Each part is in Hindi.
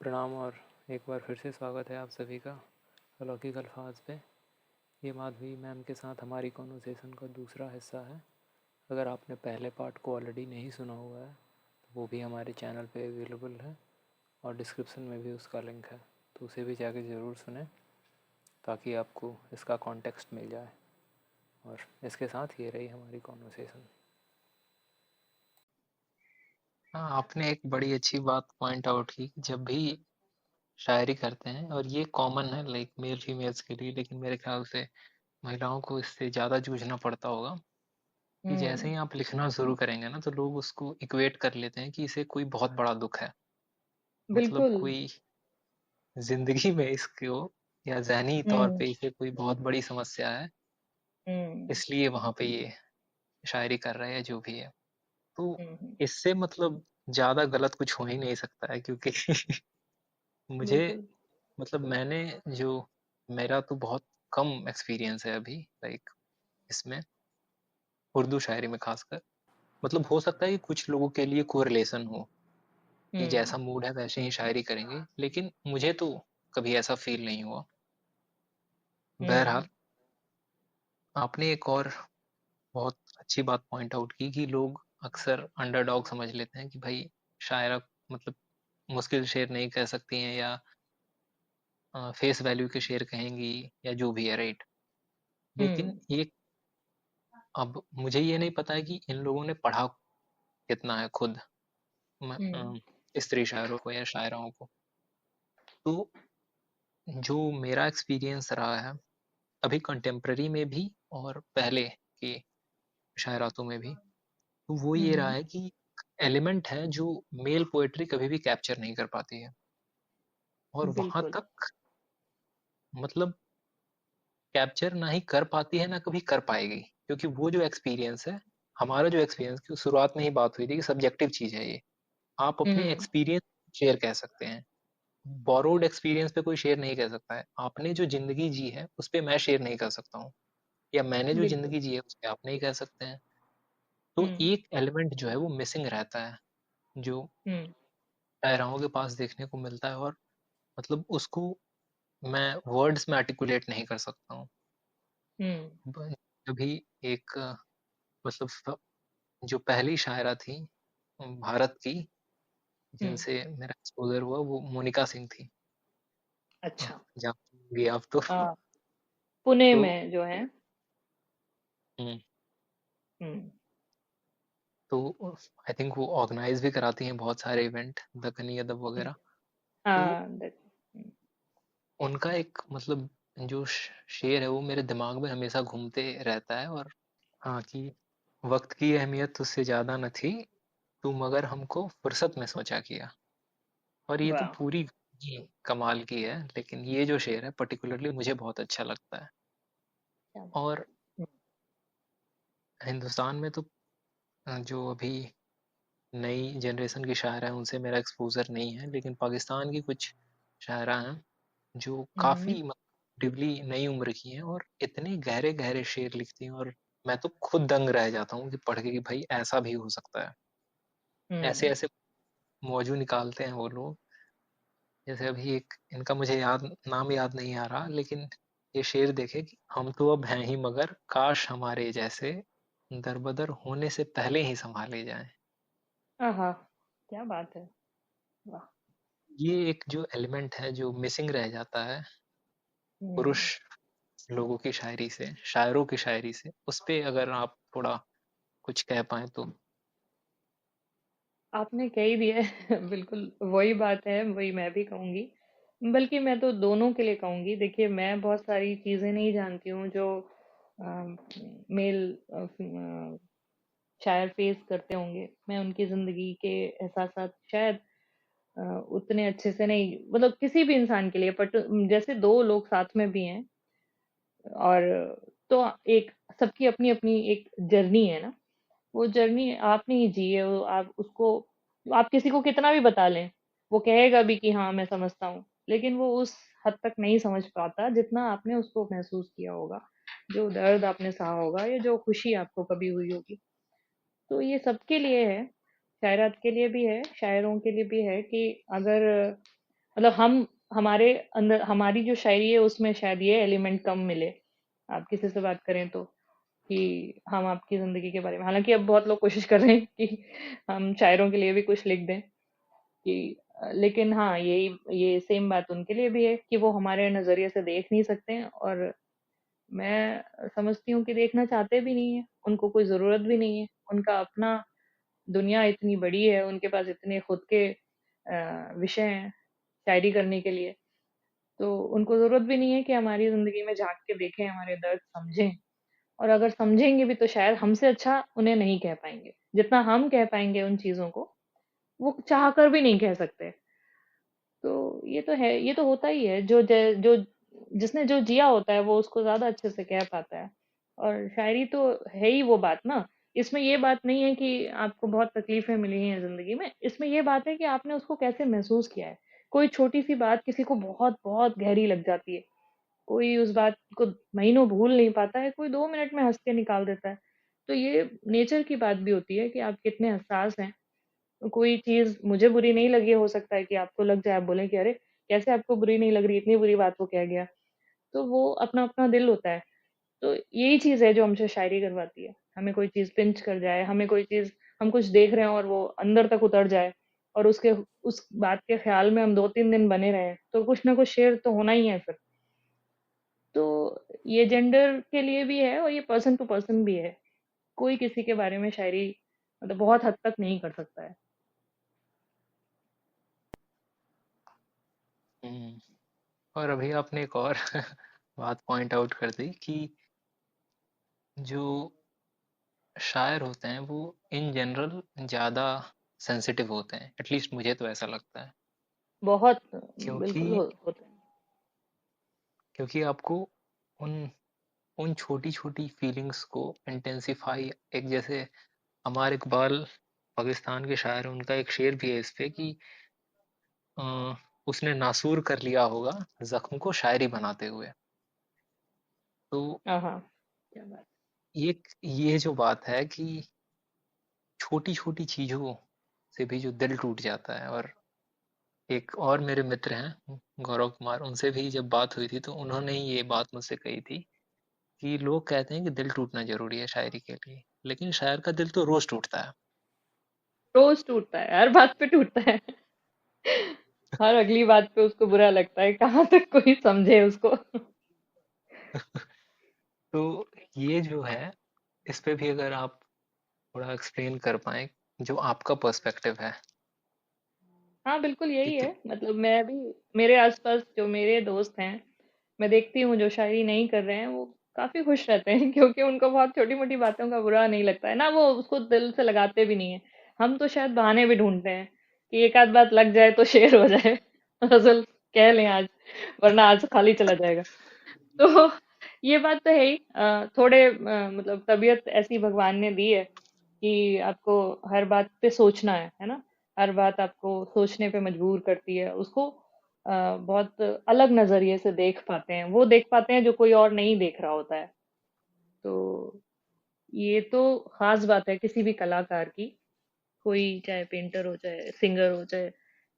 प्रणाम और एक बार फिर से स्वागत है आप सभी का अलौकिक अल्फाज पे। ये माधवी मैम के साथ हमारी कॉन्वर्सेशन का दूसरा हिस्सा है। अगर आपने पहले पार्ट को ऑलरेडी नहीं सुना हुआ है तो वो भी हमारे चैनल पे अवेलेबल है और डिस्क्रिप्शन में भी उसका लिंक है, तो उसे भी जाके ज़रूर सुने ताकि आपको इसका कॉन्टेक्स्ट मिल जाए। और इसके साथ ये रही हमारी कॉन्वर्सेशन। हाँ, आपने एक बड़ी अच्छी बात पॉइंट आउट की कि जब भी शायरी करते हैं, और ये कॉमन है लाइक मेल फीमेल्स के लिए, लेकिन मेरे ख्याल से महिलाओं को इससे ज़्यादा जूझना पड़ता होगा कि जैसे ही हम्म। आप लिखना शुरू करेंगे ना, तो लोग उसको इक्वेट कर लेते हैं कि इसे कोई बहुत बड़ा दुख है। मतलब बिल्कुल। कोई जिंदगी में इसको या ज़हनी तौर हम्म। पे इसे कोई बहुत बड़ी समस्या है, हम्म। इसलिए वहां पे ये शायरी कर रहे हैं जो भी है। तो हम्म। इससे मतलब ज़्यादा गलत कुछ हो ही नहीं सकता है, क्योंकि मुझे बिल्कुल। मतलब मैंने जो मेरा तो बहुत कम एक्सपीरियंस है अभी लाइक इसमें, उर्दू शायरी में खासकर। मतलब हो सकता है कि कुछ लोगों के लिए कोरिलेशन हो कि हम्म। जैसा मूड है वैसे ही शायरी करेंगे, लेकिन मुझे तो कभी ऐसा फील नहीं हुआ। बहरहाल, हम्म। आपने एक और बहुत अच्छी बात पॉइंट आउट की कि लोग अक्सर अंडरडॉग समझ लेते हैं कि भाई शायरा मतलब मुश्किल शेर नहीं कह सकती हैं, या फेस वैल्यू के शेर कहेंगी, या जो भी है, राइट। लेकिन हम्म। ये, अब मुझे ये नहीं पता है कि इन लोगों ने पढ़ा कितना है खुद हम्म। स्त्री शायरों को या शायराओं को। तो जो मेरा एक्सपीरियंस रहा है अभी कंटेम्प्ररी में भी और पहले के शायरातों में भी, तो वो ये रहा हम्म। है कि एलिमेंट है जो मेल पोएट्री कभी भी कैप्चर नहीं कर पाती है। और वहां बिल्कुल। तक मतलब कैप्चर ना ही कर पाती है, ना कभी कर पाएगी, क्योंकि वो जो एक्सपीरियंस है, हमारा जो एक्सपीरियंस की शुरुआत में ही बात हुई थी कि सब्जेक्टिव चीज है ये। आप अपने हम्म। एक्सपीरियंस शेयर कह सकते हैं, बोरोड एक्सपीरियंस पे कोई शेयर नहीं कर सकता है। आपने जो जिंदगी जी है उस पे मैं शेयर नहीं कर सकता हूँ, या मैंने जो बिल्कुल। जिंदगी जी है उस पे आप नहीं कह सकते हैं। तो हम्म। एक एलिमेंट जो है वो मिसिंग रहता है, जो हम्म। शायराओं के पास देखने को मिलता है, और मतलब उसको मैं वर्ड्स में आर्टिकुलेट नहीं कर सकता हूँ। हम्म। कभी एक मतलब जो पहली शायरा थी भारत की हम्म। जिनसे मेरा एक्सपोजर हुआ, वो मोनिका सिंह थी। अच्छा। जानती आप तो। हाँ, पुणे तो में जो है। हम्म, हम्म। तो आई थिंक वो ऑर्गेनाइज भी कराती हैं बहुत सारे इवेंट, दक्कनी अदब हम्म। वगैरह। तो हाँ, उनका एक मतलब जो शेर है वो मेरे दिमाग में हमेशा घूमते रहता है। और हाँ, कि वक्त की अहमियत तुझसे ज्यादा न थी, तू मगर हमको फुर्सत में सोचा किया। और ये तो वाह। पूरी ही कमाल की है, लेकिन ये जो शेर है पर्टिकुलरली मुझे बहुत अच्छा लगता है। क्या बात और है। हिंदुस्तान में तो जो अभी नई जनरेशन की शायरा है उनसे मेरा एक्सपोजर नहीं है, लेकिन पाकिस्तान की कुछ शायरा हैं जो हम्म। काफी डिवली नई उम्र की हैं और इतने गहरे गहरे शेर लिखती हैं, और मैं तो खुद दंग रह जाता हूँ कि पढ़ के कि भाई ऐसा भी हो सकता है। ऐसे हम्म। ऐसे मौजू निकालते हैं वो लोग। जैसे अभी एक इनका मुझे नाम याद नहीं आ रहा, लेकिन ये शेर देखे कि हम तो अब हैं ही मगर काश हमारे जैसे दरबदर होने से पहले ही संभाले जाएं। आहा, क्या बात है। वाह। ये एक जो एलिमेंट है जो मिसिंग रह जाता है पुरुष हम्म। लोगों की शायरी से, शायरों की शायरी से, उस पे अगर आप थोड़ा कुछ कह पाए तो। आपने कही दिया है। बिल्कुल वही बात है, वही मैं भी कहूंगी। बल्कि मैं तो दोनों के लिए कहूंगी। देखिए, मैं बहुत सारी चीजें नहीं जानती हूँ जो मेल शायर फेस करते होंगे। मैं उनकी जिंदगी के एहसास शायद अ, उतने अच्छे से नहीं, मतलब किसी भी इंसान के लिए, बट जैसे दो लोग साथ में भी हैं और तो एक सबकी अपनी अपनी एक जर्नी है ना। वो जर्नी आपने ही जी है। वो आप उसको, आप किसी को कितना भी बता लें, वो कहेगा भी कि हाँ मैं समझता हूँ, लेकिन वो उस हद तक नहीं समझ पाता जितना आपने उसको महसूस किया होगा, जो दर्द आपने सहा होगा या जो खुशी आपको कभी हुई होगी। तो ये सबके लिए है, शायरात के लिए भी है, शायरों के लिए भी है कि अगर मतलब हम हमारे अंदर हमारी जो शायरी है उसमें शायद ये एलिमेंट कम मिले, आप किसी से बात करें तो, कि हम आपकी जिंदगी के बारे में, हालांकि अब बहुत लोग कोशिश कर रहे हैं कि हम शायरों के लिए भी कुछ लिख दें, कि लेकिन हाँ, ये सेम बात उनके लिए भी है कि वो हमारे नजरिए से देख नहीं सकते हैं, और मैं समझती हूँ कि देखना चाहते भी नहीं है, उनको कोई जरूरत भी नहीं है, उनका अपना दुनिया इतनी बड़ी है, उनके पास इतने खुद के विषय हैं शायरी करने के लिए, तो उनको जरूरत भी नहीं है कि हमारी जिंदगी में झांक के देखें, हमारे दर्द समझें, और अगर समझेंगे भी तो शायद हमसे अच्छा उन्हें नहीं कह पाएंगे जितना हम कह पाएंगे उन चीजों को, वो चाह कर भी नहीं कह सकते। तो ये तो है, ये तो होता ही है, जो जिसने जो जिया होता है वो उसको ज्यादा अच्छे से कह पाता है। और शायरी तो है ही वो बात ना, इसमें ये बात नहीं है कि आपको बहुत तकलीफें मिली हैं जिंदगी में, इसमें ये बात है कि आपने उसको कैसे महसूस किया है। कोई छोटी सी बात किसी को बहुत बहुत गहरी लग जाती है, कोई उस बात को महीनों भूल नहीं पाता है, कोई 2 मिनट में हंस के निकाल देता है। तो ये नेचर की बात भी होती है कि आप कितने हसास हैं। कोई चीज मुझे बुरी नहीं लगी, हो सकता है कि आपको लग जाए, आप बोले कि अरे कैसे आपको बुरी नहीं लग रही, इतनी बुरी बात वो कह गया। तो वो अपना अपना दिल होता है। तो यही चीज है जो हमसे शायरी करवाती है, हमें कोई चीज पिंच कर जाए, हमें कोई चीज, हम कुछ देख रहे हैं और वो अंदर तक उतर जाए, और उसके उस बात के ख्याल में हम 2-3 दिन बने रहे, तो कुछ ना कुछ शेर तो होना ही है फिर। तो ये जेंडर के लिए भी है और ये पर्सन टू पर्सन भी है, कोई किसी के बारे में शायरी मतलब बहुत हद तक नहीं कर सकता है। हम्म। और अभी आपने एक और बात पॉइंट आउट कर दी कि जो शायर होते हैं वो इन जनरल ज्यादा सेंसिटिव होते हैं, एटलीस्ट मुझे तो ऐसा लगता है। बहुत क्योंकि बिल्कुल होते हैं। क्योंकि आपको उन उन छोटी छोटी फीलिंग्स को इंटेंसिफाई, एक जैसे अमर इकबाल पाकिस्तान के शायर हैं, उनका एक शेर भी है इस पे कि अ, उसने नासूर कर लिया होगा जख्म को शायरी बनाते हुए। तो हाँ हाँ, क्या बात। ये जो बात है कि छोटी छोटी चीजों से भी जो दिल टूट जाता है। और एक और मेरे मित्र हैं गौरव कुमार, उनसे भी जब बात हुई थी तो उन्होंने ही ये बात मुझसे कही थी कि लोग कहते हैं कि दिल टूटना जरूरी है शायरी के लिए, लेकिन शायर का दिल तो रोज टूटता है। रोज टूटता है, हर बात पे टूटता है। हर अगली बात पे उसको बुरा लगता है, कहाँ तक कोई समझे उसको। तो ये जो है, इस पे भी अगर आप थोड़ा एक्सप्लेन कर पाए, जो आपका पर्सपेक्टिव है हाँ बिल्कुल कि यही है, मतलब मैं भी, मेरे आसपास जो मेरे दोस्त हैं, मैं देखती हूँ जो शायरी नहीं कर रहे हैं वो काफी खुश रहते हैं क्योंकि उनको बहुत छोटी मोटी बातों का बुरा नहीं लगता है ना, वो उसको दिल से लगाते भी नहीं है। हम तो शायद बहाने भी ढूंढते हैं कि एक आध बात लग जाए तो शेर हो जाए, गजल कह लें आज, वरना आज खाली चला जाएगा। तो ये बात तो है ही, थोड़े मतलब तबीयत ऐसी भगवान ने दी है कि आपको हर बात पे सोचना है ना, हर बात आपको सोचने पे मजबूर करती है, उसको बहुत अलग नजरिए से देख पाते हैं, वो देख पाते हैं जो कोई और नहीं देख रहा होता है। तो ये तो खास बात है किसी भी कलाकार की, कोई चाहे पेंटर हो चाहे सिंगर हो चाहे,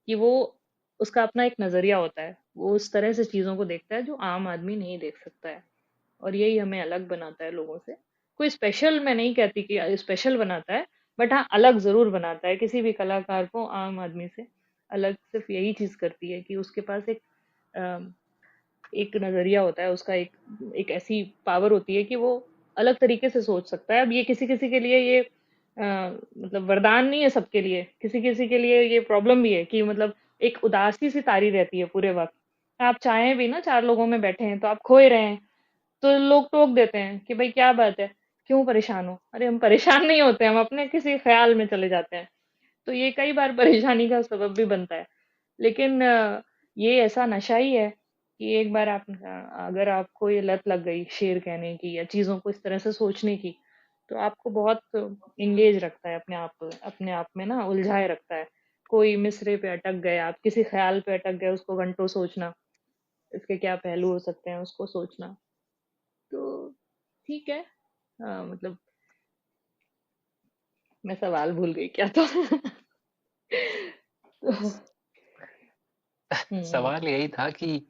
कि वो, उसका अपना एक नजरिया होता है, वो उस तरह से चीजों को देखता है जो आम आदमी नहीं देख सकता है, और यही हमें अलग बनाता है लोगों से। कोई स्पेशल मैं नहीं कहती कि स्पेशल बनाता है, बट हाँ अलग जरूर बनाता है किसी भी कलाकार को आम आदमी से। अलग सिर्फ यही चीज करती है कि उसके पास अ, एक नजरिया होता है उसका, एक एक ऐसी पावर होती है कि वो अलग तरीके से सोच सकता है। अब ये किसी किसी के लिए ये मतलब वरदान नहीं है, सबके लिए, किसी किसी के लिए ये प्रॉब्लम भी है कि मतलब एक उदासी सी तारी रहती है पूरे वक्त। आप चाहें भी ना, 4 लोगों में बैठे हैं तो आप खोए रहे हैं, तो लोग टोक देते हैं कि भाई क्या बात है, क्यों परेशान हो, अरे हम परेशान नहीं होते, हम अपने किसी ख्याल में चले जाते हैं। तो ये कई बार परेशानी का सबब भी बनता है। लेकिन ये ऐसा नशा ही है कि एक बार आप, अगर आपको ये लत लग गई शेर कहने की या चीजों को इस तरह से सोचने की, तो आपको बहुत इंगेज रखता है अपने आप में ना, उलझाए रखता है। कोई मिसरे पे अटक गए, आप किसी ख्याल पे अटक गए, उसको घंटों सोचना, इसके क्या पहलू हो सकते हैं उसको सोचना। तो ठीक है, मतलब मैं सवाल भूल गई क्या था। तो हम्म। सवाल यही था कि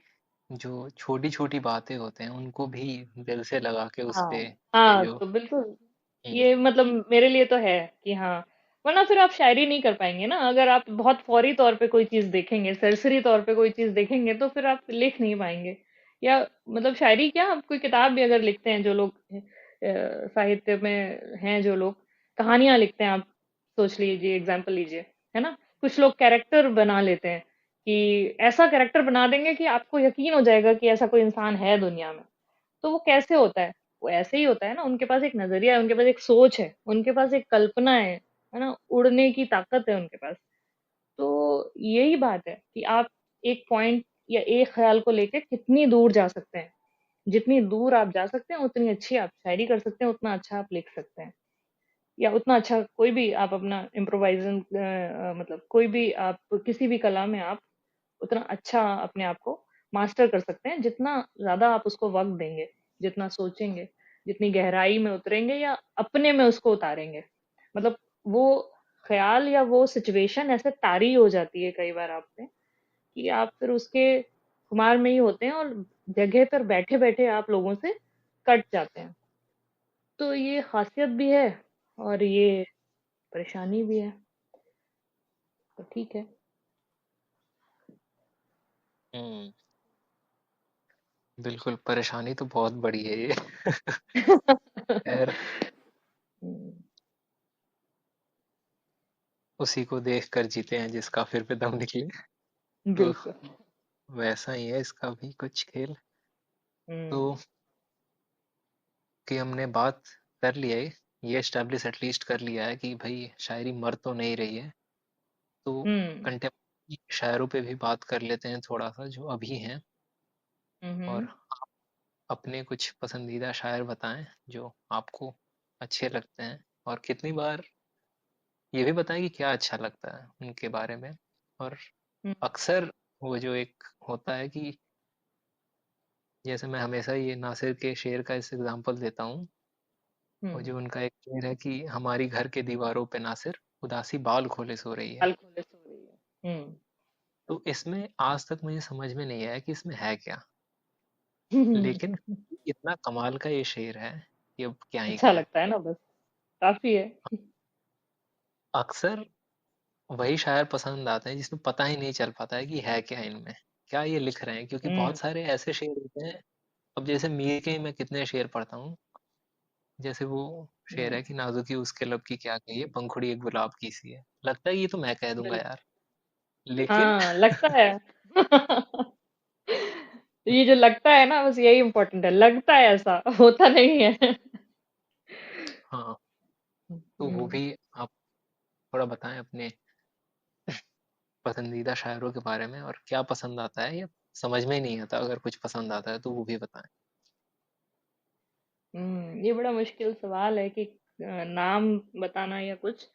जो छोटी छोटी बातें होते हैं उनको भी दिल से लगा के उस हाँ पे ये हाँ, जो तो बिल्कुल हम्म, ये मतलब मेरे लिए तो है कि हाँ, वरना फिर आप शायरी नहीं कर पाएंगे ना। अगर आप बहुत फौरी तौर पे कोई चीज देखेंगे, सरसरी तौर पे कोई चीज देखेंगे, तो फिर आप लिख नहीं पाएंगे। या मतलब शायरी क्या, आप कोई किताब भी अगर लिखते हैं, जो लोग साहित्य में हैं, जो लोग कहानियां लिखते हैं, आप सोच लीजिए, एग्जाम्पल लीजिए, है ना। कुछ लोग कैरेक्टर बना लेते हैं कि ऐसा कैरेक्टर बना देंगे कि आपको यकीन हो जाएगा कि ऐसा कोई इंसान है दुनिया में। तो वो कैसे होता है? वो ऐसे ही होता है ना, उनके पास एक नजरिया है, उनके पास एक सोच है, उनके पास एक कल्पना है ना, उड़ने की ताकत है उनके पास। तो यही बात है कि आप एक पॉइंट या एक ख्याल को लेके कितनी दूर जा सकते हैं। जितनी दूर आप जा सकते हैं, उतनी अच्छी आप शायरी कर सकते हैं, उतना अच्छा आप लिख सकते हैं। या उतना अच्छा कोई भी आप अपना इम्प्रोवाइजन, मतलब कोई भी आप किसी भी कला में आप उतना अच्छा अपने आप को मास्टर कर सकते हैं, जितना ज्यादा आप उसको वक्त देंगे, जितना सोचेंगे, जितनी गहराई में उतरेंगे या अपने में उसको उतारेंगे। मतलब वो ख्याल या वो सिचुएशन ऐसे तारी हो जाती है कई बार आप पे, कि आप फिर उसके खुमार में ही होते हैं, और जगह पर बैठे बैठे आप लोगों से कट जाते हैं। तो ये खासियत भी है, और ये परेशानी भी है। तो ठीक है। हम्म, बिल्कुल परेशानी तो बहुत बड़ी है ये। खैर, हम्म, उसी को देख कर जीते हैं जिसका फिर पे दम निकले। तो बिल्कुल। वैसा ही है इसका भी कुछ खेल। तो हम्म। कि हमने बात कर लिया है, ये एस्टेब्लिश एटलीस्ट कर लिया है कि भाई शायरी मर तो नहीं रही है। तो हम्म। कंटेम्परेरी शायरों पे भी बात कर लेते हैं थोड़ा सा जो अभी हैं। और हम्म। आप अपने कुछ पसंदीदा शायर बताएं जो आपको अच्छे लगते हैं, और कितनी बार ये भी बताएं कि क्या अच्छा लगता है उनके बारे में। और हम्म। अक्सर वो जो एक होता है कि जैसे मैं हमेशा ये नासिर के शेर का इस एग्जांपल देता हूँ। वो हम्म। जो उनका एक शेर है कि हमारी घर के दीवारों पे नासिर उदासी बाल खोले सो रही है। बाल खोले सो रही है। तो इसमें आज तक मुझे समझ में नहीं आया कि इसमें है क्या, हम्म। लेकिन इतना कमाल का ये शेर है कि अब क्या ही अच्छा कहें। लगता है ना, बस काफी है। अक्सर वही शायर पसंद आते हैं जिसमें पता ही नहीं चल पाता है कि है क्या इनमें, क्या ये लिख रहे हैं, क्योंकि हम्म। बहुत सारे ऐसे शेर होते हैं। अब जैसे मीर के ही मैं कितने शेर पढ़ता हूँ। जैसे वो शेर हम्म। है कि नाजुकी उसके लब की क्या कहिए, पंखुड़ी एक गुलाब की सी है, लगता है ये तो मैं कह दूंगा बिल्कुल। यार, लेकिन हाँ, लगता है। ये जो लगता है ना, बस यही इम्पोर्टेंट है, लगता है, ऐसा होता नहीं है। हाँ, तो वो हम्म। भी आप थोड़ा बताएं अपने पसंदीदा शायरों के बारे में, और क्या पसंद आता है या समझ में ही नहीं आता, अगर कुछ पसंद आता है तो वो भी बताएं। ये बड़ा मुश्किल सवाल है कि नाम बताना या कुछ।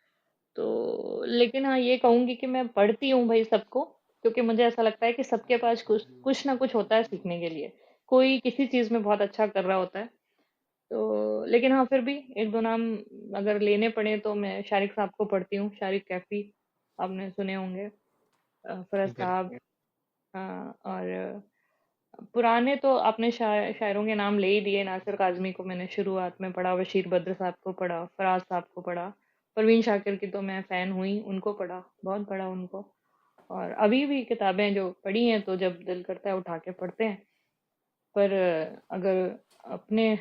तो लेकिन हाँ, ये कहूंगी कि मैं पढ़ती हूँ भाई सबको, क्योंकि मुझे ऐसा लगता है कि सबके पास कुछ कुछ ना कुछ होता है सीखने के लिए। कोई किसी चीज में बहुत अच्छा कर रहा होता है। तो लेकिन हाँ, फिर भी एक दो नाम अगर लेने पड़े, तो मैं शारिक साहब को पढ़ती हूँ, शारिक कैफी, आपने सुने होंगे। फरज साहब। बिल्कुल। हाँ, और पुराने तो आपने शायरों के नाम ले ही दिए। नासिर काजमी को मैंने शुरुआत में पढ़ा, बशीर बद्र साहब को पढ़ा, फराज साहब को पढ़ा, परवीन शाकिर की तो मैं फैन हुई, उनको पढ़ा, बहुत पढ़ा उनको। और अभी भी किताबें जो पढ़ी हैं, तो जब दिल करता है उठा के पढ़ते हैं। पर अगर अपने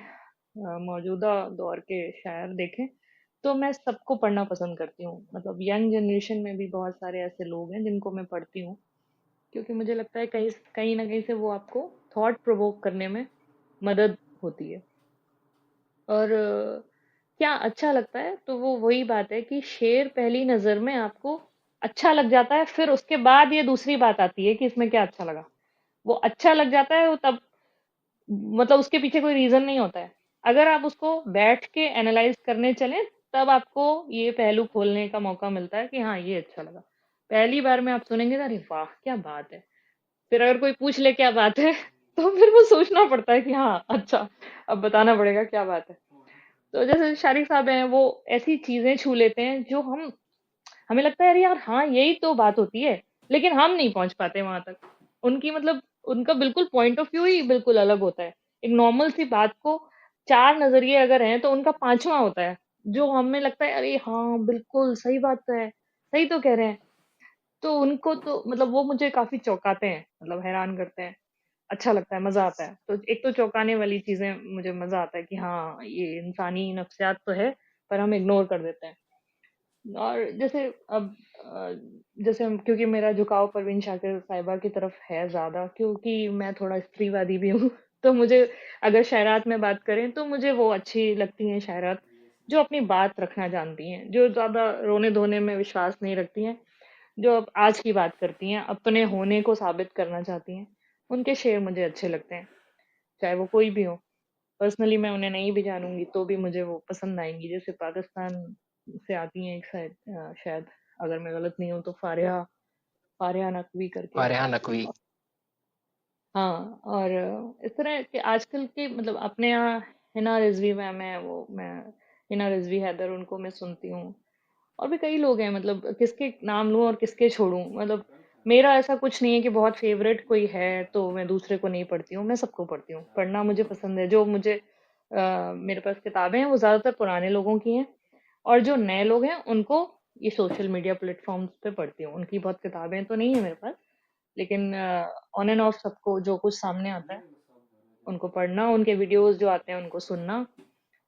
मौजूदा दौर के शायर देखें, तो मैं सबको पढ़ना पसंद करती हूँ। मतलब यंग जनरेशन में भी बहुत सारे ऐसे लोग हैं जिनको मैं पढ़ती हूँ, क्योंकि मुझे लगता है कहीं कहीं ना कहीं से वो आपको थॉट प्रोवोक करने में मदद होती है। और क्या अच्छा लगता है, तो वो वही बात है कि शेर पहली नजर में आपको अच्छा लग जाता है, फिर उसके बाद ये दूसरी बात आती है कि इसमें क्या अच्छा लगा। वो अच्छा लग जाता है वो तब, मतलब उसके पीछे कोई रीजन नहीं होता है। अगर आप उसको बैठ के एनालाइज करने चलें, तब आपको ये पहलू खोलने का मौका मिलता है कि हाँ, ये अच्छा लगा। पहली बार में आप सुनेंगे तो अरे वाह क्या बात है। फिर अगर कोई पूछ ले क्या बात है, तो फिर वो सोचना पड़ता है कि हाँ अच्छा, अब बताना पड़ेगा क्या बात है। तो जैसे शारिक साहब हैं, वो ऐसी चीजें छू लेते हैं जो हमें लगता है, अरे यार हाँ, यही तो बात होती है, लेकिन हम नहीं पहुंच पाते वहां तक। उनकी मतलब उनका बिल्कुल पॉइंट ऑफ व्यू ही बिल्कुल अलग होता है। एक नॉर्मल सी बात को 4 नज़रिए अगर हैं तो उनका 5वां होता है, जो हमें लगता है अरे हाँ, बिल्कुल सही बात तो है, सही तो कह रहे हैं। तो उनको तो मतलब वो मुझे काफ़ी चौंकाते हैं, मतलब हैरान करते हैं। अच्छा लगता है, मज़ा आता है। तो एक तो चौंकाने वाली चीज़ें मुझे मज़ा आता है कि हाँ, ये इंसानी नफ्सियात तो है, पर हम इग्नोर कर देते हैं। और जैसे अब जैसे हम क्योंकि मेरा झुकाव परवीन शाकिर साहिबा की तरफ है ज्यादा, क्योंकि मैं थोड़ा स्त्रीवादी भी हूँ तो मुझे अगर शायरात में बात करें तो मुझे वो अच्छी लगती हैं शायरात जो अपनी बात रखना जानती हैं, जो ज्यादा रोने धोने में विश्वास नहीं रखती हैं, जो अब आज की बात करती हैं, अपने होने को साबित करना चाहती हैं। उनके शेर मुझे अच्छे लगते हैं, चाहे वो कोई भी हो। पर्सनली मैं उन्हें नहीं भी जानूंगी तो भी मुझे वो पसंद आएंगी। जैसे पाकिस्तान से आती हैं एक शायद शायद अगर मैं गलत नहीं हूँ तो फारिया फारिया नकवी करके। फारिहा नकवी। हाँ, और इस तरह के आजकल के मतलब अपने यहाँ हिना रिजवी मैम है, वो मैं हिना रिजवी हैदर उनको मैं सुनती हूँ। और भी कई लोग हैं, मतलब किसके नाम लूं और किसके छोड़ूं। मतलब मेरा ऐसा कुछ नहीं है कि बहुत फेवरेट कोई है तो मैं दूसरे को नहीं पढ़ती हूँ, मैं सबको पढ़ती हूँ। पढ़ना मुझे पसंद है। जो मुझे मेरे पास किताबें हैं वो ज्यादातर पुराने लोगों की हैं, और जो नए लोग हैं उनको ये सोशल मीडिया प्लेटफॉर्म्स पे पढ़ती हूँ। उनकी बहुत किताबें तो नहीं है मेरे पास, लेकिन ऑन एंड ऑफ सबको जो कुछ सामने आता है उनको पढ़ना, उनके वीडियोस जो आते हैं उनको सुनना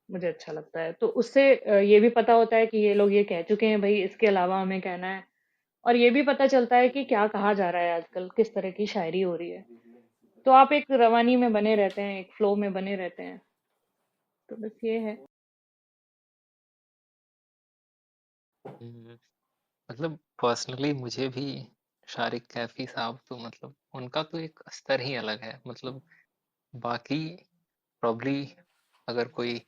मुझे अच्छा लगता है। तो उससे ये भी पता होता है कि ये लोग ये कह चुके हैं भाई, इसके अलावा हमें कहना है। और ये भी पता चलता है कि क्या कहा जा रहा है आजकल, किस तरह की शायरी हो रही है। तो आप एक रवानी में बने रहते हैं, एक फ्लो में बने रहते हैं। तो बस ये है। हम्म, मतलब पर्सनली मुझे भी शारिक कैफी साहब तो मतलब उनका तो एक स्तर ही अलग है। मतलब बाकी प्रॉब्ली अगर कोई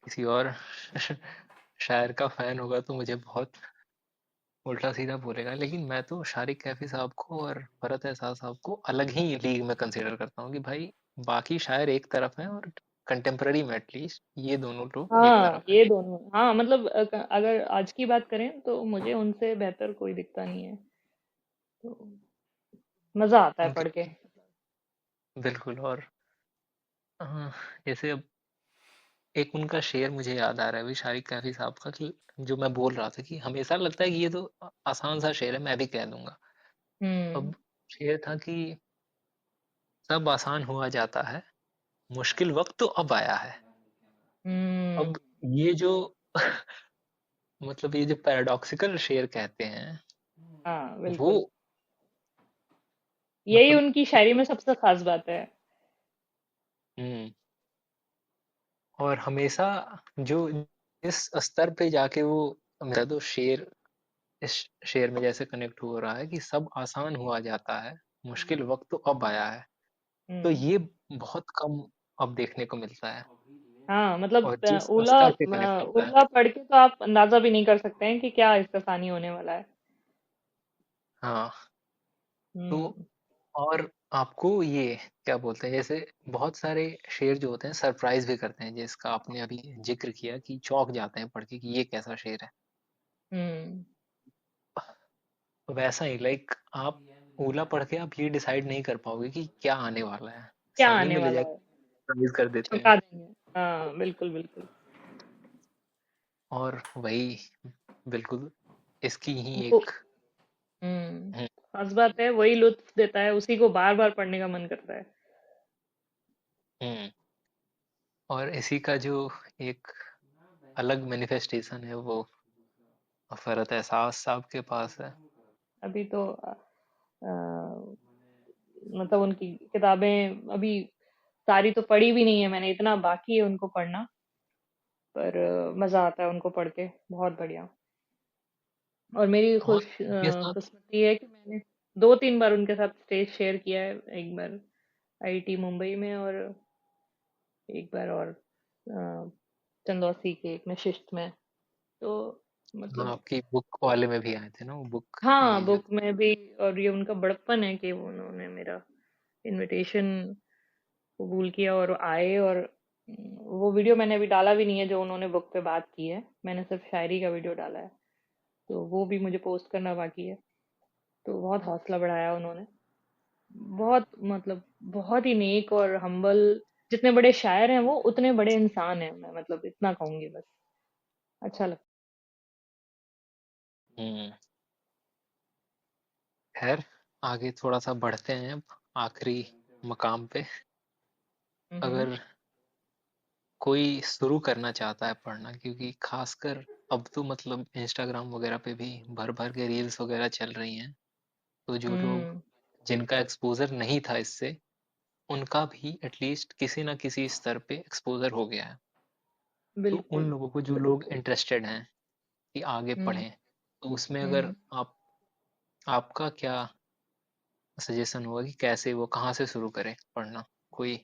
किसी और शायर का फैन होगा तो मुझे बहुत उल्टा सीधा बोलेगा, लेकिन मैं तो शारिक कैफी साहब को और फरहत एहसास साहब को अलग ही लीग में कंसीडर करता हूँ कि भाई बाकी शायर एक तरफ हैं और कंटेम्प्ररी में एटलीस्ट ये दोनों लोग एक हाँ, तरफ हैं। ये दोनों, हाँ मतलब अगर आज की बात करें तो मुझे उनसे बेहतर कोई दिखता नहीं है। तो मजा आता है उनके पढ़ के। बिल्कुल। और अ, जैसे अब एक उनका शेर मुझे याद आ रहा है अभी शारिक कैफी साहब का, कि जो मैं बोल रहा था कि हमेशा लगता है कि ये तो आसान सा शेर है, मैं भी कह दूंगा। हम्म। अब शेर था कि सब आसान हुआ जाता है, मुश्किल वक्त तो अब आया है। हम्म। अब ये जो मतलब ये जो पैराडॉक्सिकल शेर कहते हैं हाँ, वो बिल्कुल। यही मतलब उनकी शायरी में सबसे खास बात है। हम्म। और हमेशा जो इस स्तर पे जाके वो मेरा तो शेर इस शेर में जैसे कनेक्ट हो रहा है कि सब आसान हुआ जाता है, मुश्किल वक्त तो अब आया है। तो हम्म। ये बहुत कम अब देखने को मिलता है हाँ, मतलब और जिस ओला स्तर पे कनेक्ट करता है। ओला पढ़ के तो आप अंदाजा भी नहीं कर सकते हैं कि क्या इसका सानी होने वाला है। हाँ। तो हम्म। और आपको ये क्या बोलते हैं, जैसे बहुत सारे शेर जो होते हैं सरप्राइज भी करते हैं, जिसका आपने अभी जिक्र किया कि चौंक जाते हैं पढ़ के कि ये कैसा शेर है। हम्म। वैसा ही लाइक आप ओला पढ़ के आप ये डिसाइड नहीं कर पाओगे कि क्या आने वाला है, क्या सानी आने में ले वाला जाके है। सरप्राइज कर देते हैं। चौंका देंगे। हाँ, बिल्कुल बिल्कुल। और वही बिल्कुल इसकी ही वो एक हम्म, खास बात है, वही लुत्फ देता है, उसी को बार बार पढ़ने का मन करता है। हम्म। और इसी का जो एक अलग मैनिफेस्टेशन है वो फरहत एहसास साहब के पास है। अभी तो मतलब उनकी किताबें अभी सारी तो पढ़ी भी नहीं है मैंने, इतना बाकी है उनको पढ़ना। पर मजा आता है उनको पढ़ के, बहुत बढ़िया। और मेरी और उनके साथ किस्मत ये है कि मैंने 2-3 बार उनके साथ स्टेज शेयर किया है। एक बार आईटी मुंबई में, और एक बार और चंदौसी के एक नशिस्त में। तो हाँ, मतलब आपकी बुक वाले में भी आए थे ना वो बुक, हाँ, ये जो बुक में भी। और ये उनका बड़प्पन है कि उन्होंने मेरा इनविटेशन कबूल किया और आए। और वो वीडियो मैंने अभी डाला भी नहीं है जो उन्होंने बुक पे बात की है, मैंने सिर्फ शायरी का वीडियो डाला है। तो वो भी मुझे पोस्ट करना बाकी है। तो बहुत हौसला बढ़ाया उन्होंने। बहुत मतलब बहुत ही नेक और हम्बल। जितने बड़े शायर हैं वो उतने बड़े इंसान हैं, मैं मतलब इतना कहूंगी बस। अच्छा लगता हम्म। खैर, आगे थोड़ा सा बढ़ते हैं अब आखिरी मकाम पे। है। अगर कोई शुरू करना चाहता है पढ़ना, क्योंकि खासकर अब तो मतलब इंस्टाग्राम वगैरह पे भी भर भर के रील्स वगैरह चल रही हैं, तो जो लोग हम्म। जिनका एक्सपोजर नहीं था इससे, उनका भी एटलीस्ट किसी ना किसी स्तर पे एक्सपोजर हो गया है। तो उन बिल्कुल। लोगों को, जो लोग इंटरेस्टेड हैं कि आगे हम्म। पढ़ें, तो उसमें अगर हम्म। आप आपका क्या सजेशन होगा कि कैसे वो कहाँ से शुरू करें पढ़ना? कोई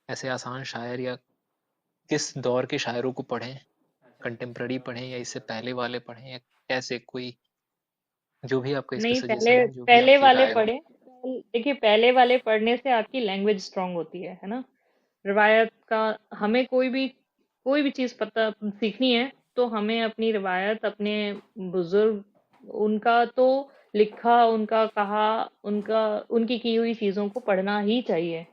ऐसे आसान शायर, या किस दौर के शायरों को पढ़ें? कंटेम्प्ररी पढ़ें या इससे पहले वाले पढ़ें, या कैसे, कोई जो भी आपका इस पे नहीं, पहले सजेशन हो, जो भी पहले आपकी वाले राय हो। पढ़े। देखिए, पहले वाले पढ़ने से आपकी लैंग्वेज स्ट्रांग होती है ना। रिवायत का, हमें कोई भी चीज पता सीखनी है तो हमें अपनी रिवायत, अपने बुजुर्ग, उनका तो लिखा, उनका कहा, उनका उनकी की हुई चीजों को पढ़ना ही चाहिए।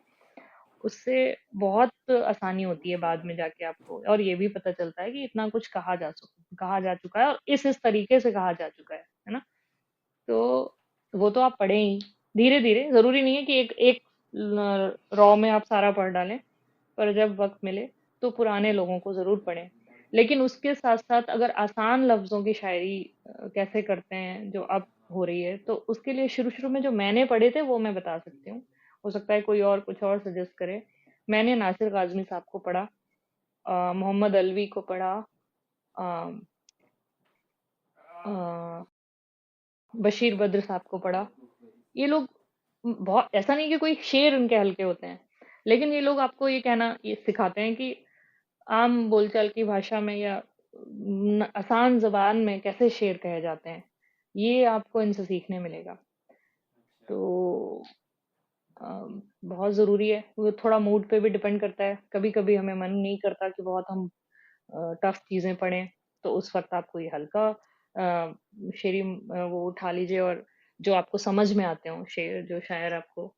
उससे बहुत आसानी होती है बाद में जाके आपको, और ये भी पता चलता है कि इतना कुछ कहा जा चुका है और इस तरीके से कहा जा चुका है ना। तो वो तो आप पढ़ें ही धीरे धीरे। जरूरी नहीं है कि एक एक रॉ में आप सारा पढ़ डालें, पर जब वक्त मिले तो पुराने लोगों को जरूर पढ़ें। लेकिन उसके साथ साथ अगर आसान लफ्जों की शायरी कैसे करते हैं जो अब हो रही है, तो उसके लिए शुरू शुरू में जो मैंने पढ़े थे वो मैं बता सकती हूँ। हो सकता है कोई और कुछ और सजेस्ट करे। मैंने नासिर काजमी साहब को पढ़ा, मोहम्मद अलवी को पढ़ा, अ, अ, बशीर बद्र साहब को पढ़ा। ये लोग बहुत, ऐसा नहीं कि कोई शेर उनके हल्के होते हैं, लेकिन ये लोग आपको ये सिखाते हैं कि आम बोलचाल की भाषा में या आसान जबान में कैसे शेर कहे जाते हैं। ये आपको इनसे सीखने मिलेगा। तो बहुत जरूरी है। वो थोड़ा मूड पे भी डिपेंड करता है। कभी कभी हमें मन नहीं करता कि बहुत हम टफ चीजें पढ़ें, तो उस वक्त आप कोई हल्का शेरी वो उठा लीजिए, और जो आपको समझ में आते हो शेर, जो शायर आपको,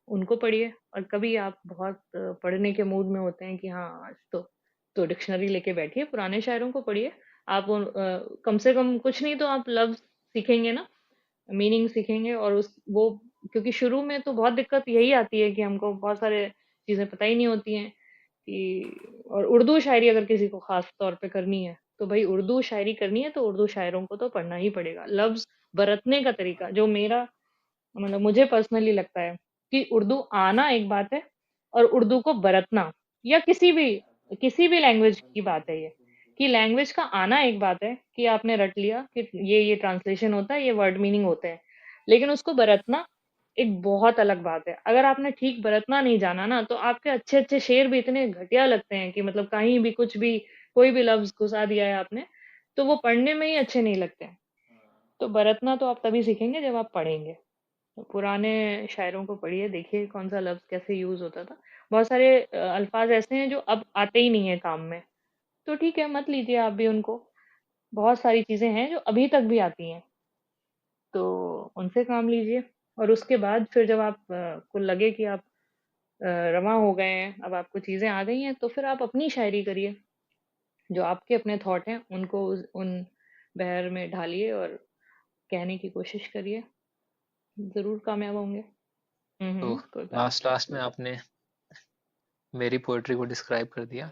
उनको पढ़िए। और कभी आप बहुत पढ़ने के मूड में होते हैं कि हाँ आज तो डिक्शनरी लेके बैठिए, पुराने शायरों को पढ़िए। आप कम से कम कुछ नहीं तो आप लफ्ज सीखेंगे ना, मीनिंग सीखेंगे। और उस वो, क्योंकि शुरू में तो बहुत दिक्कत यही आती है कि हमको बहुत सारे चीजें पता ही नहीं होती हैं कि। और उर्दू शायरी अगर किसी को खास तौर पे करनी है, तो भाई उर्दू शायरी करनी है तो उर्दू शायरों को तो पढ़ना ही पड़ेगा। लफ्ज बरतने का तरीका, जो मेरा मतलब मुझे पर्सनली लगता है कि उर्दू आना एक बात है, और उर्दू को बरतना, या किसी भी लैंग्वेज की बात है ये, कि लैंग्वेज का आना एक बात है कि आपने रट लिया कि ये ट्रांसलेशन होता है, ये वर्ड मीनिंग होते हैं। लेकिन उसको बरतना एक बहुत अलग बात है। अगर आपने ठीक बरतना नहीं जाना ना, तो आपके अच्छे अच्छे शेर भी इतने घटिया लगते हैं कि मतलब कहीं भी कुछ भी, कोई भी लफ्ज घुसा दिया है आपने, तो वो पढ़ने में ही अच्छे नहीं लगते हैं। तो बरतना तो आप तभी सीखेंगे जब आप पढ़ेंगे। तो पुराने शायरों को पढ़िए, देखिए कौन सा लफ्ज कैसे यूज होता था। बहुत सारे अल्फाज ऐसे हैं जो अब आते ही नहीं है काम में, तो ठीक है मत लीजिए आप भी उनको। बहुत सारी चीजें हैं जो अभी तक भी आती हैं, तो उनसे काम लीजिए। और उसके बाद फिर जब आप को लगे कि आप रवां हो गए हैं, अब आपको चीजें आ गई हैं, तो फिर आप अपनी शायरी करिए। जो आपके अपने थॉट हैं उनको उन बहर में ढालिए और कहने की कोशिश करिए। जरूर कामयाब होंगे। तो कोई बात लास्ट लास्ट में आपने मेरी पोएट्री को डिस्क्राइब कर दिया,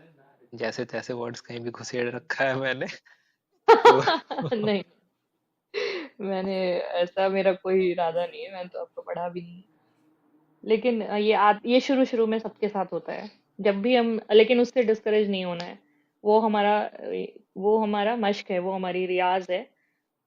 जैसे तैसे वर्ड्स कहीं भी घुसेड़ रखा है मैंने। तो नहीं, मैंने ऐसा, मेरा कोई इरादा नहीं है, मैंने तो आपको पढ़ा भी नहीं। लेकिन ये शुरू शुरू में सबके साथ होता है, जब भी हम, लेकिन उससे डिस्करेज नहीं होना है। वो हमारा वो हमारा मश्क है, वो हमारी रियाज है,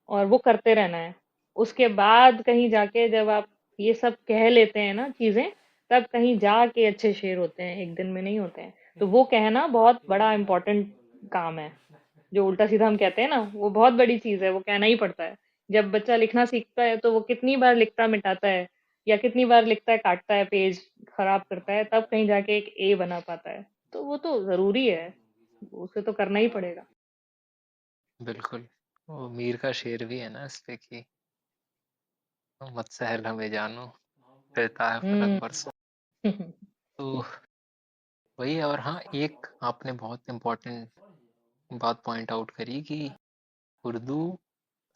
और वो करते रहना है। उसके बाद कहीं जाके जब आप ये सब कह लेते हैं ना चीजें, तब कहीं जाके अच्छे शेर होते हैं, एक दिन में नहीं होते हैं। तो वो कहना बहुत बड़ा इम्पोर्टेंट काम है। जो उल्टा सीधा हम कहते हैं ना, वो बहुत बड़ी चीज है, वो कहना ही पड़ता है। जब बच्चा लिखना सीखता है तो वो कितनी बार लिखता मिटाता है, या कितनी बार लिखता है काटता है, पेज खराब करता है, तब कहीं जाके एक ए बना पाता है। तो वो तो जरूरी है, उसे तो करना ही पड़ेगा। बिल्कुल, वो मीर का शेर भी है ना इस पे कि मत सहल हमें जानो, रहता है फलक हम्म। बरसों। तो वही है। और हाँ, एक आपने बहुत इम्पोर्टेंट बात पॉइंट आउट करी कि उर्दू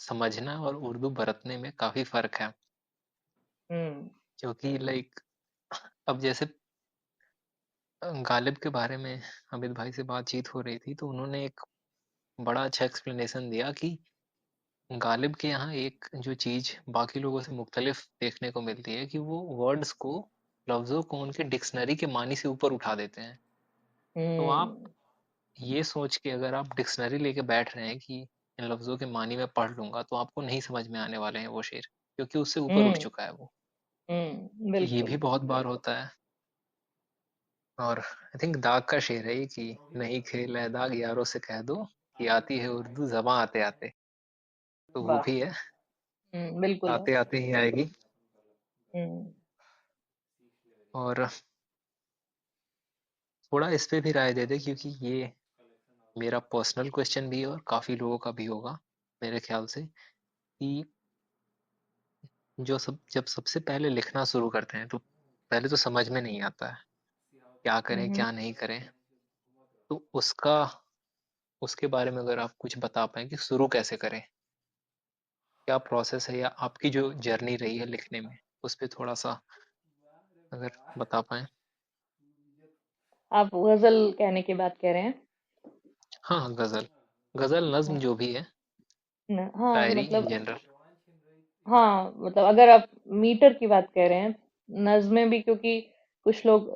समझना और उर्दू बरतने में काफी फर्क है। हम्म। क्योंकि लाइक अब जैसे गालिब के बारे में अमित भाई से बातचीत हो रही थी, तो उन्होंने एक बड़ा अच्छा एक्सप्लेनेशन दिया कि गालिब के यहाँ एक जो चीज बाकी लोगों से मुख्तलिफ देखने को मिलती है कि वो वर्ड्स को, लफ्जों को उनके डिक्शनरी के मानी से ऊपर उठा देते हैं। तो आप हम्म। ये सोच के अगर आप डिक्शनरी लेके बैठ रहे हैं कि इन लफ्जों के मानी मैं पढ़ लूंगा, तो आपको नहीं समझ में आने वाले हैं वो शेर, क्योंकि उससे ऊपर उठ हम्म। चुका है वो। तो ये भी बिल्कुल। बहुत बार होता है। और आई थिंक दाग का शेर है ये कि नहीं खेल है दाग यारों से कह दो कि आती है उर्दू ज़बां आते आते। तो वो वाह। भी है, बिल्कुल है। आते आते ही आएगी। हम्म। और थोड़ा इस पे भी राय दे दे, क्योंकि ये मेरा पर्सनल क्वेश्चन भी है और काफी लोगों का भी होगा मेरे ख्याल से, कि जो सब जब सबसे पहले लिखना शुरू करते हैं, तो पहले तो समझ में नहीं आता है क्या करें हम्म। क्या नहीं करें। तो उसके बारे में अगर आप कुछ बता पाएं कि शुरू कैसे करें, क्या प्रोसेस है, या आपकी जो जर्नी रही है लिखने में, उस पे थोड़ा सा अगर बता पाएं। आप गजल कहने की बात कह रहे हैं? हाँ हाँ, गजल, गजल नज्म हाँ। जो भी है, हाँ, शायरी इन मतलब, जनरल। हाँ मतलब अगर आप मीटर की बात कह रहे हैं, नज्में भी, क्योंकि कुछ लोग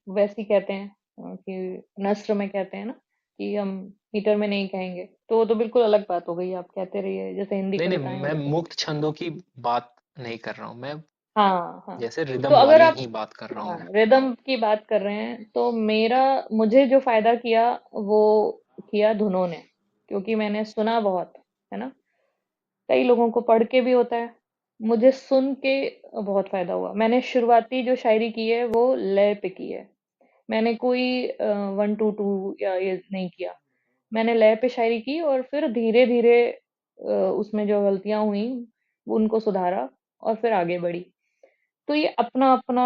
वैसे ही कहते हैं कि नस्र में कहते हैं ना कि हम मीटर में नहीं कहेंगे, तो वो तो बिल्कुल अलग बात हो गई। आप कहते रहिए, जैसे हिंदी नहीं नहीं, कविताएं मैं होती हैं। मुक्त छंदों की बात नहीं कर रहा हूँ मैं, हाँ, हाँ। जैसे तो रिदम अगर वाली आप, ही बात कर रहा हूँ हाँ, मैं। रिदम की बात कर रहे हैं, तो मेरा, मुझे जो फायदा किया वो किया धुनों ने, क्योंकि मैंने सुना बहुत, है ना। कई लोगों को पढ़ के भी होता है, मुझे सुन के बहुत फायदा हुआ। मैंने शुरुआती जो शायरी की है वो लय पे की है। मैंने कोई 1 2 2 या ये नहीं किया। मैंने लय पे शायरी की और फिर धीरे धीरे उसमें जो गलतियां हुई उनको सुधारा और फिर आगे बढ़ी। तो ये अपना अपना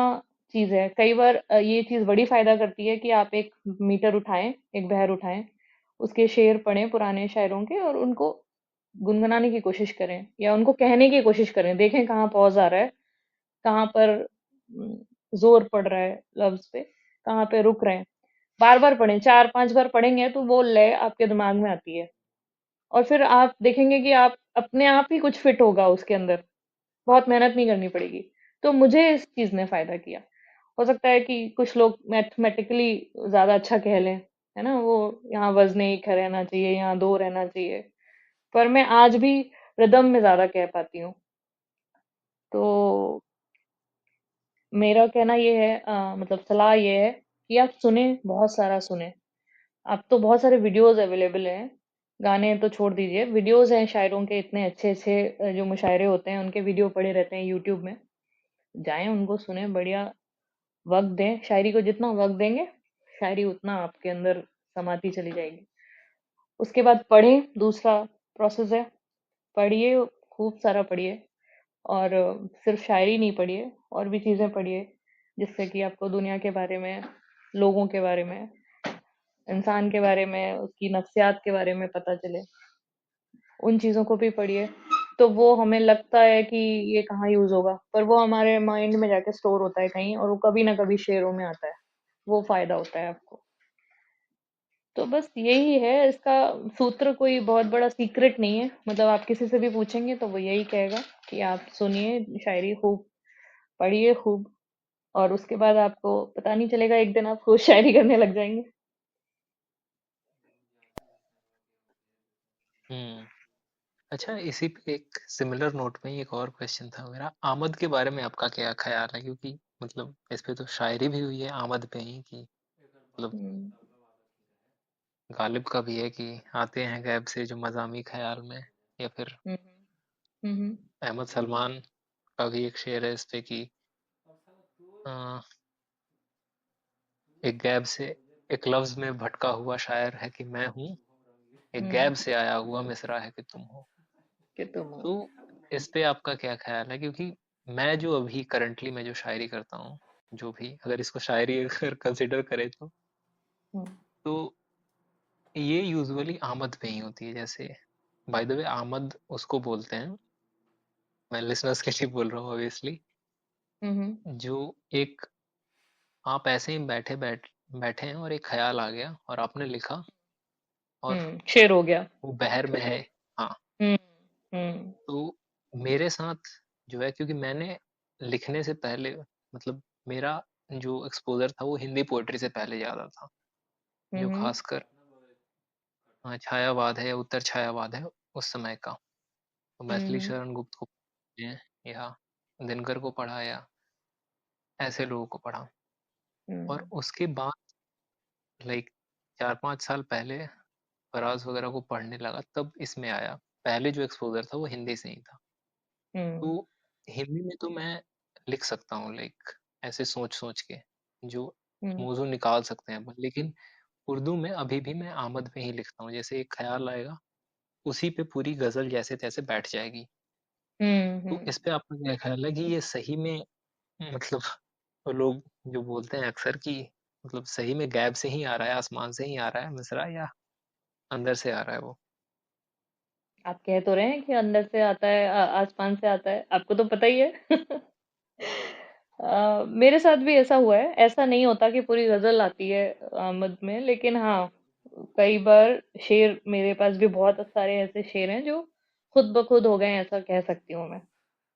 चीज है। कई बार ये चीज बड़ी फायदा करती है कि आप एक मीटर उठाएं, एक बहर उठाएं, उसके शेर पढ़ें पुराने शायरों के, और उनको गुनगुनाने की कोशिश करें या उनको कहने की कोशिश करें। देखें कहाँ पॉज आ रहा है, कहाँ पर जोर पड़ रहा है लफ्ज पे, कहाँ पे रुक रहे हैं। बार बार पढ़ें, 4 5 बार पढ़ेंगे तो वो लय आपके दिमाग में आती है, और फिर आप देखेंगे कि आप अपने आप ही कुछ फिट होगा उसके अंदर। बहुत मेहनत नहीं करनी पड़ेगी। तो मुझे इस चीज ने फायदा किया। हो सकता है कि कुछ लोग मैथमेटिकली ज्यादा अच्छा कह लें, है ना, वो यहाँ वजन एक रहना चाहिए, यहाँ दो रहना चाहिए, पर मैं आज भी रिदम में ज्यादा कह पाती हूँ। तो मेरा कहना ये है, मतलब सलाह ये है कि आप सुने, बहुत सारा सुने। अब तो बहुत सारे वीडियोस अवेलेबल हैं, गाने तो छोड़ दीजिए, वीडियोस हैं शायरों के इतने अच्छे अच्छे, जो मुशायरे होते हैं उनके वीडियो पड़े रहते हैं यूट्यूब में। जाएं उनको सुने, बढ़िया वक्त दें। शायरी को जितना वक्त देंगे, शायरी उतना आपके अंदर समाती चली जाएगी। उसके बाद पढ़ें, दूसरा प्रोसेस है, पढ़िए, खूब सारा पढ़िए। और सिर्फ शायरी नहीं पढ़िए, और भी चीजें पढ़िए, जिससे कि आपको दुनिया के बारे में, लोगों के बारे में, इंसान के बारे में, उसकी नफ्सियात के बारे में पता चले। उन चीजों को भी पढ़िए। तो वो हमें लगता है कि ये कहाँ यूज होगा, पर वो हमारे माइंड में जाके स्टोर होता है कहीं, और वो कभी ना कभी शेयरों में आता है। वो फायदा होता है आपको। तो बस यही है इसका सूत्र, कोई बहुत बड़ा सीक्रेट नहीं है। मतलब आप किसी से भी पूछेंगे तो वो यही कहेगा कि आप सुनिए शायरी खूब, पढ़िए खूब, और उसके बाद आपको पता नहीं चलेगा, एक दिन आप खुद शायरी करने लग जाएंगे। हम्म। अच्छा, इसी पे एक सिमिलर नोट में ही एक और क्वेश्चन था मेरा, आमद के बारे में आपका क्या ख्याल है? क्योंकि मतलब इस पे तो शायरी भी हुई है आमद पे ही, कि मतलब हम्म। गालिब का भी है कि आते हैं गैब से जो मज़ामी ख्याल में, या फिर हम्म। हम्म। अहमद सलमान का भी एक शेर है इस पे कि अ, एक गैब से, एक लफ्ज में भटका हुआ शायर है कि मैं हूँ, एक हम्म। गैब से आया हुआ मिसरा है कि तुम हो। कि तुम हो। तो इस पे आपका क्या ख्याल है? क्योंकि मैं जो अभी करंटली मैं जो शायरी करता हूँ, जो भी अगर इसको शायरी अगर कंसिडर करें हम्म तो ये यूजुअली आमद पे ही होती है। जैसे बाय द वे आमद उसको बोलते हैं, मैं लिसनर्स के लिए बोल रहा हूँ ऑब्वियसली, हम्म जो एक आप ऐसे ही बैठे हैं और एक ख्याल आ गया और आपने लिखा और शेर हो गया। वो बहर में है। हाँ, हम्म हम्म तो मेरे साथ जो है, क्योंकि मैंने लिखने से पहले मतलब मेरा जो एक्सपोजर था वो हिंदी पोएट्री से पहले ज़्यादा था, जो हम्म खासकर छायावाद है या उत्तर छायावाद है उस समय का। तो मैथिली हम्म शरण गुप्त को पढ़े हैं, या दिनकर को पढ़ा, या ऐसे लोगों को पढ़ा। और हम्म उसके बाद लाइक 4-5 साल पहले फराज वगैरह को पढ़ने लगा, तब इसमें आया। पहले जो एक्सपोजर था वो हिंदी से ही था। तो हम्म हिंदी में तो मैं लिख सकता हूँ लाइक ऐसे सोच सोच के जो हम्म मौजू निकाल सकते हैं अपन, लेकिन उर्दू में अभी भी मैं आमद में ही लिखता हूँ। जैसे एक ख्याल आएगा उसी पे पूरी गजल जैसे तैसे बैठ जाएगी। तो हम्म। इस पे आपका क्या ख्याल है कि ये सही में मतलब वो लोग जो बोलते हैं अक्सर कि मतलब सही में गैब से ही आ रहा है, आसमान से ही आ रहा है मिसरा, या अंदर से आ रहा है वो? आप कह तो रहे हैं कि अंदर से आता है, आसमान से आता है, आपको तो पता ही है। मेरे साथ भी ऐसा हुआ है। ऐसा नहीं होता कि पूरी गजल आती है आमद में, लेकिन हाँ, कई बार शेर मेरे पास भी बहुत सारे ऐसे शेर हैं जो खुद ब खुद हो गए हैं, ऐसा कह सकती हूँ मैं।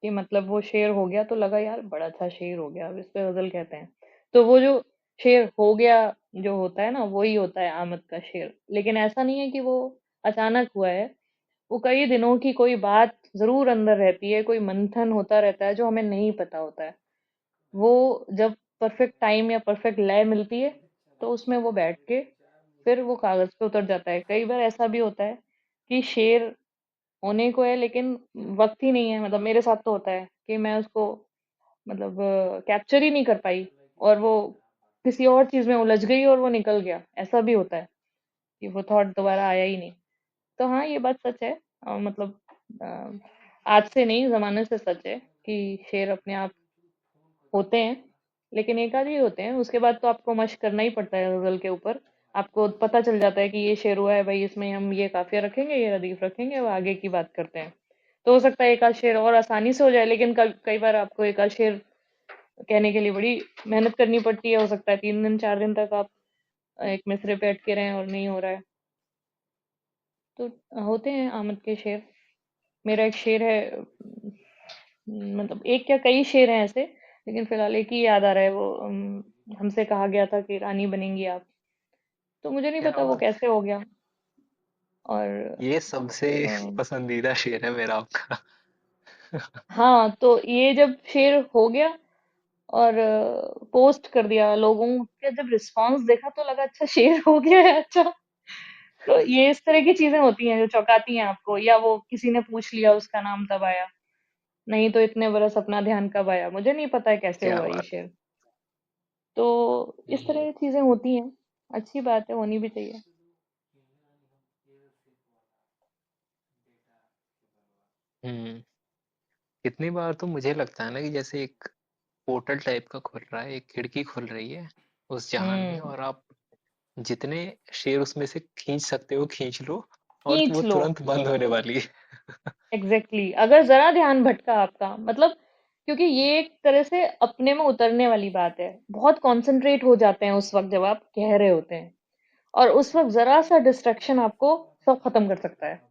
कि मतलब वो शेर हो गया तो लगा यार बड़ा अच्छा शेर हो गया, अब इस पे गजल कहते हैं। तो वो जो शेर हो गया जो होता है ना, वही होता है आमद का शेर। लेकिन ऐसा नहीं है कि वो अचानक हुआ है। वो कई दिनों की कोई बात जरूर अंदर रहती है, कोई मंथन होता रहता है जो हमें नहीं पता होता है। वो जब परफेक्ट टाइम या परफेक्ट लय मिलती है, तो उसमें वो बैठ के फिर वो कागज पे उतर जाता है। कई बार ऐसा भी होता है कि शेर होने को है, लेकिन वक्त ही नहीं है। मतलब मेरे साथ तो होता है कि मैं उसको मतलब कैप्चर ही नहीं कर पाई, और वो किसी और चीज में उलझ गई और वो निकल गया। ऐसा भी होता है कि वो थॉट दोबारा आया ही नहीं। तो हाँ, ये बात सच है। मतलब अ, आज से नहीं, जमाने से सच है कि शेर अपने आप होते हैं। लेकिन एक आध ही होते हैं, उसके बाद तो आपको मशक करना ही पड़ता है गजल के ऊपर। आपको पता चल जाता है कि ये शेर हुआ है भाई, इसमें हम ये काफिया रखेंगे, ये रदीफ रखेंगे, वो आगे की बात करते हैं। तो हो सकता है एक आध शेर और आसानी से हो जाए, लेकिन कई बार आपको एक आध शेर कहने के लिए बड़ी मेहनत करनी पड़ती है। हो सकता है 3 दिन 4 दिन तक आप एक मिसरे पे अटके रहें और नहीं हो रहा है। तो होते हैं आमद के शेर। मेरा एक शेर है, मतलब एक क्या कई शेर हैं ऐसे, लेकिन फिलहाल एक ही याद आ रहा है। वो हमसे कहा गया था कि रानी बनेंगी आप। तो मुझे नहीं क्या पता वो बात है! कैसे हो गया। और ये सबसे अ, पसंदीदा शेर है मेरा आपका। हाँ, तो ये जब शेर हो गया और पोस्ट कर दिया, लोगों का जब रिस्पांस देखा तो लगा अच्छा शेर हो गया है, अच्छा। तो ये इस तरह की चीजें होती हैं जो चौंकाती हैं आपको। या वो किसी ने पूछ लिया, उसका नाम तब आया। नहीं तो इतने बरस अपना ध्यान कब आया, मुझे नहीं पता है कैसे क्या हुआ ये बात! शेर। तो इस तरह की चीजें होती हैं। अच्छी बात है, होनी भी चाहिए। हम्म। कितनी बार तो मुझे लगता है ना कि जैसे एक पोर्टल टाइप का खुल रहा है, एक खिड़की खुल रही है उस जहान में, हम्म। और आप जितने शेर उसमें से खींच सकते हो खींच लो, और वो खींच लो। तुरंत बंद होने वाली है। एग्जैक्टली, अगर जरा ध्यान भटका आपका, मतलब क्योंकि ये एक तरह से अपने में उतरने वाली बात है। बहुत कंसंट्रेट हो जाते हैं उस वक्त जब आप कह रहे होते हैं, और उस वक्त जरा सा डिस्ट्रक्शन आपको सब खत्म कर सकता है।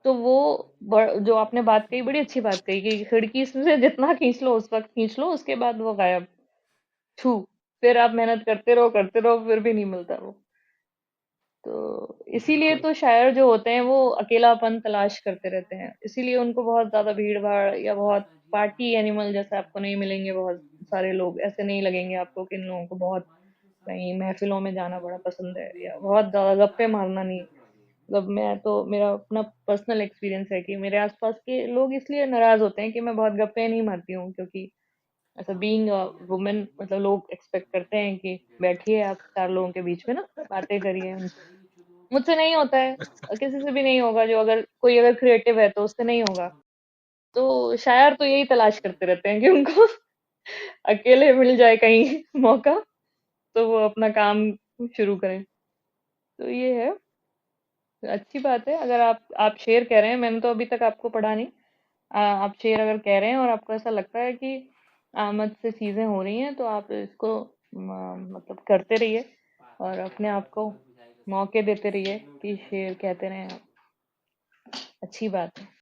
तो वो जो आपने बात कही, बड़ी अच्छी बात कही कि खिड़की से जितना खींच लो उस वक्त खींच लो, उसके बाद वो गायब। छू। फिर आप मेहनत करते रहो, फिर भी नहीं मिलता वो। तो इसीलिए बिल्कुल। तो शायर जो होते हैं वो अकेलापन तलाश करते रहते हैं। इसीलिए उनको बहुत ज्यादा भीड़ भाड़ या बहुत पार्टी एनिमल जैसे आपको नहीं मिलेंगे। बहुत सारे लोग ऐसे नहीं लगेंगे आपको कि इन लोगों को बहुत कहीं महफिलों में जाना बड़ा पसंद है, या बहुत ज्यादा गप्पे मारना नहीं। मतलब मैं तो, मेरा अपना पर्सनल एक्सपीरियंस है कि मेरे आसपास के लोग इसलिए नाराज होते हैं कि मैं बहुत गप्पे नहीं मारती हूँ। क्योंकि ऐसा बीइंग वुमेन, मतलब लोग एक्सपेक्ट करते हैं कि बैठिए आप 4 लोगों के बीच में ना, बातें करिए उनसे। मुझसे नहीं होता है, और किसी से भी नहीं होगा। जो अगर कोई अगर क्रिएटिव है तो उससे नहीं होगा। तो शायर तो यही तलाश करते रहते हैं कि उनको अकेले मिल जाए कहीं मौका, तो वो अपना काम शुरू करें। तो ये है, अच्छी बात है। अगर आप शेर कह रहे हैं, मैंने तो अभी तक आपको पढ़ा नहीं। आप शेर अगर कह रहे हैं और आपको ऐसा लगता है कि आमद से चीजें हो रही हैं, तो आप इसको मतलब करते रहिए और अपने आप को मौके देते रहिए कि शेर कहते रहें आप। अच्छी बात है।